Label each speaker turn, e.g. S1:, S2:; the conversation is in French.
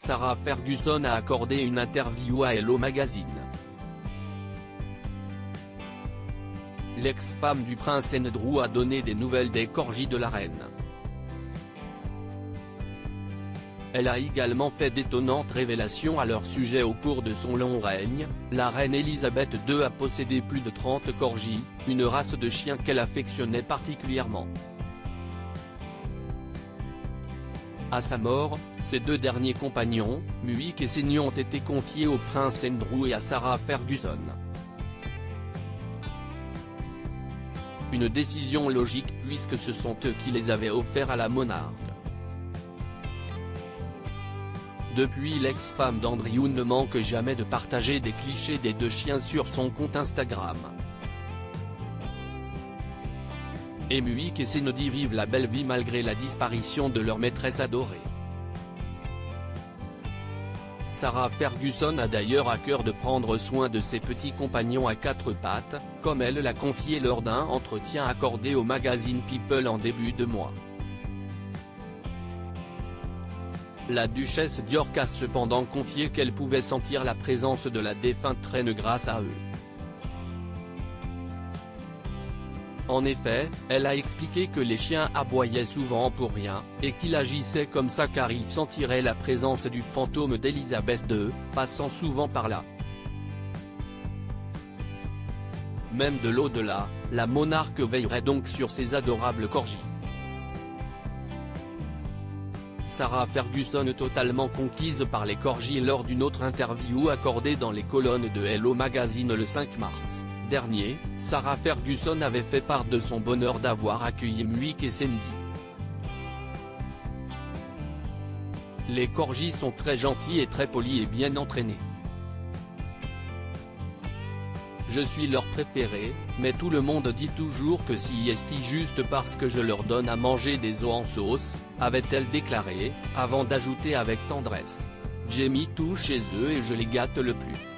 S1: Sarah Ferguson a accordé une interview à Hello Magazine. L'ex-femme du prince Andrew a donné des nouvelles des corgis de la reine. Elle a également fait d'étonnantes révélations à leur sujet au cours de son long règne. La reine Elisabeth II a possédé plus de 30 corgis, une race de chiens qu'elle affectionnait particulièrement. À sa mort, ses deux derniers compagnons, Muick et Senni, ont été confiés au prince Andrew et à Sarah Ferguson. Une décision logique puisque ce sont eux qui les avaient offerts à la monarque. Depuis, l'ex-femme d'Andrew ne manque jamais de partager des clichés des deux chiens sur son compte Instagram. Et Muick et Senni vivent la belle vie malgré la disparition de leur maîtresse adorée. Sarah Ferguson a d'ailleurs à cœur de prendre soin de ses petits compagnons à quatre pattes, comme elle l'a confié lors d'un entretien accordé au magazine People en début de mois. La duchesse d'York a cependant confié qu'elle pouvait sentir la présence de la défunte reine grâce à eux. En effet, elle a expliqué que les chiens aboyaient souvent pour rien, et qu'il agissait comme ça car il sentirait la présence du fantôme d'Elisabeth II, passant souvent par là. Même de l'au-delà, la monarque veillerait donc sur ses adorables corgis. Sarah Ferguson totalement conquise par les corgis lors d'une autre interview accordée dans les colonnes de Hello Magazine le 5 mars. Dernier, Sarah Ferguson avait fait part de son bonheur d'avoir accueilli Muick et Senni. Les corgis sont très gentils et très polis et bien entraînés. Je suis leur préféré, mais tout le monde dit toujours que si est juste parce que je leur donne à manger des os en sauce, avait-elle déclaré, avant d'ajouter avec tendresse. J'ai mis tout chez eux et je les gâte le plus.